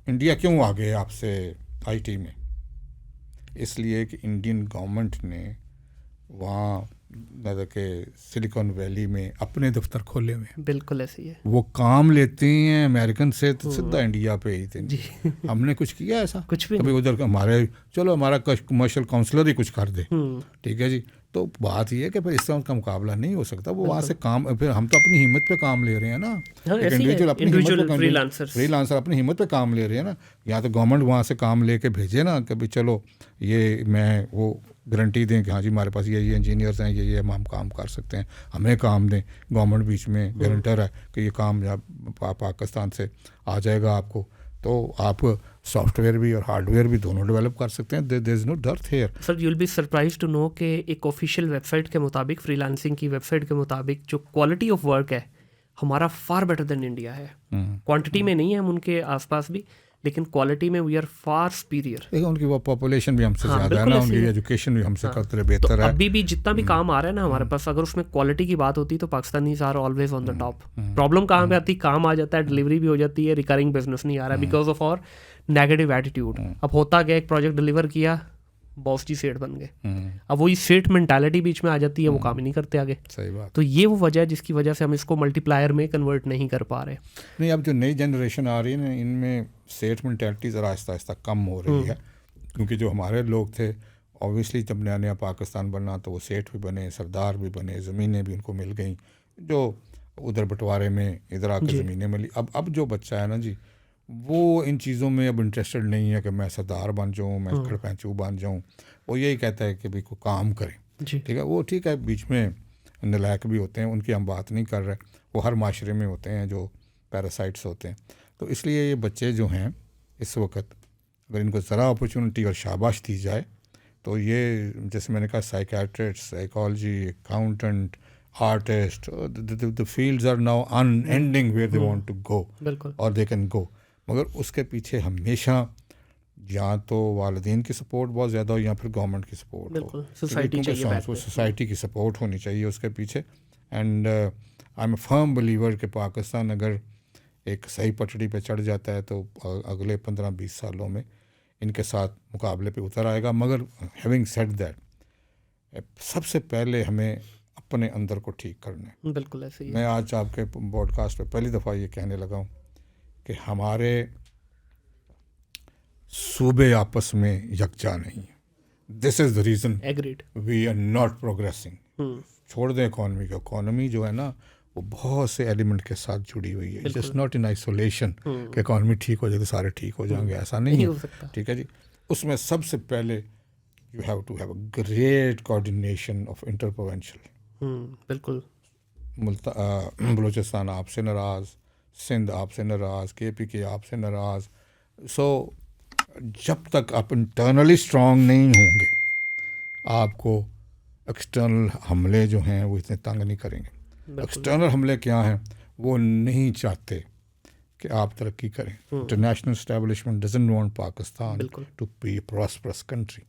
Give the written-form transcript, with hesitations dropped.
India क्यों आगे आपसे आईटी में? इसलिए कि इंडियन गवर्नमेंट ने वहाँ मतलब कि सिलिकॉन वैली में अपने दफ्तर खोले हुए हैं। बिल्कुल ऐसे ही है। वो काम लेते हैं अमेरिकन से तो सीधा इंडिया पे ही थे। जी हमने कुछ किया ऐसा? कुछ भी कभी नहीं। उधर हमारे चलो हमारा कमर्शियल काउंसलर ही कुछ कर दे, ठीक है जी। तो बात ये है कि फिर इस तरह का मुकाबला नहीं हो सकता। वो वहाँ से काम, फिर हम तो अपनी हिम्मत पे काम ले रहे हैं ना। हाँ, एक ऐसे ही है, इंडिविजुअल अपनी इंडिविजुअल हिम्मत पे, फ्रीलांसर अपनी हिम्मत पे काम ले रहे हैं ना। या तो गवर्नमेंट वहाँ से काम लेके भेजे ना कि भाई चलो ये मैं वो गारंटी दें कि हाँ जी हमारे पास ये इंजीनियर्स हैं, ये हम काम कर सकते हैं, हमें काम दें। गवर्नमेंट बीच में गारंटर है कि ये काम पाकिस्तान से आ जाएगा आपको, तो आप सॉफ्टवेयर भी और हार्डवेयर भी दोनों डेवलप कर सकते हैं। There is no dearth here. Sir you will be surprise to know कि एक ऑफिशियल वेबसाइट के मुताबिक, फ्रीलांसिंग की वेबसाइट के मुताबिक, जो क्वालिटी ऑफ वर्क है हमारा फार बेटर देन इंडिया है। क्वांटिटी में नहीं है हम उनके आसपास भी, लेकिन क्वालिटी में वी आर फार सुपीरियर। देखिए उनकी वो पॉपुलेशन भी हमसे हाँ, ज़्यादा है ना, उनकी एजुकेशन भी हमसे कतरे बेहतर है। अभी भी जितना भी काम आ रहा है ना हमारे पास, अगर उसमें क्वालिटी की बात होती है तो Pakistanis are always on the top. Problem कहाँ पे आती है? काम आ जाता है, डिलीवरी भी हो जाती है, रिकरिंग बिजनेस नहीं आ रहा है बिकॉज ऑफ और नेगेटिव एटीट्यूड। अब होता गया, एक प्रोजेक्ट डिलीवर किया, बॉस जी सेठ बन गए। अब वही सेठ मेंटालिटी बीच में आ जाती है, वो काम ही नहीं करते आगे। सही बात। तो ये वो वजह है जिसकी वजह से हम इसको मल्टीप्लायर में कन्वर्ट नहीं कर पा रहे। नहीं, अब जो नई जनरेशन आ रही है ना, इनमें सेठ मेंटालिटी ज़रा आहिस्ता आहिस्ता कम हो रही है। क्योंकि जो हमारे लोग थे, ऑब्वियसली जब नया नया पाकिस्तान बना तो वो सेठ भी बने, सरदार भी बने, ज़मीनें भी उनको मिल गई, जो उधर बंटवारे में इधर आकर ज़मीनें मिली। अब जो बच्चा है ना जी, वो इन चीज़ों में अब इंटरेस्टेड नहीं है कि मैं सरदार बन जाऊँ, मैं खड़पैंचू बन जाऊँ। वो यही कहता है कि भाई कोई काम करें, ठीक है। वो ठीक है, बीच में नलायक भी होते हैं, उनकी हम बात नहीं कर रहे, वो हर माशरे में होते हैं जो पैरासाइट्स होते हैं। तो इसलिए ये बच्चे जो हैं इस वक्त, अगर इनको ज़रा अपॉर्चुनिटी और शाबाश दी जाए तो ये, जैसे मैंने कहा, psychiatrist, psychology, accountant, artist, the fields are now unending where they want to go और दे कैन गो। मगर उसके पीछे हमेशा या तो वालिदैन की सपोर्ट बहुत ज़्यादा हो या फिर गवर्नमेंट की सपोर्ट हो। सोसाइटी की सपोर्ट होनी चाहिए उसके पीछे। And I am a firm believer कि पाकिस्तान अगर एक सही पटड़ी पे चढ़ जाता है तो अगले 15-20 सालों में इनके साथ मुकाबले पे उतर आएगा। मगर हैविंग सेड दैट, सबसे पहले हमें अपने अंदर को ठीक करना है। बिल्कुल ऐसे ही। मैं आज आपके पॉडकास्ट पे पहली दफ़ा ये कहने लगा हूँ कि हमारे सूबे आपस में यकजा नहीं है। This is the reason we are not progressing. छोड़ दें इकॉनमी को, इकॉनमी जो है ना वो बहुत से एलिमेंट के साथ जुड़ी हुई है। जस्ट नॉट इन आइसोलेशन कि इकॉनमी ठीक हो जाए तो सारे ठीक हो जाएंगे, ऐसा नहीं है, ठीक है जी। उसमें सबसे पहले you have to have a great coordination of inter provincial. बिल्कुल। बलूचिस्तान आपसे नाराज़, सिंध आपसे नाराज़, KPK आपसे नाराज़। सो जब तक आप इंटरनली स्ट्रॉन्ग नहीं होंगे, आपको एक्सटर्नल हमले जो हैं वो इतने तंग नहीं करेंगे। एक्सटर्नल हमले क्या हैं? वो नहीं चाहते कि आप तरक्की करें। International establishment doesn't want Pakistan to be a prosperous country.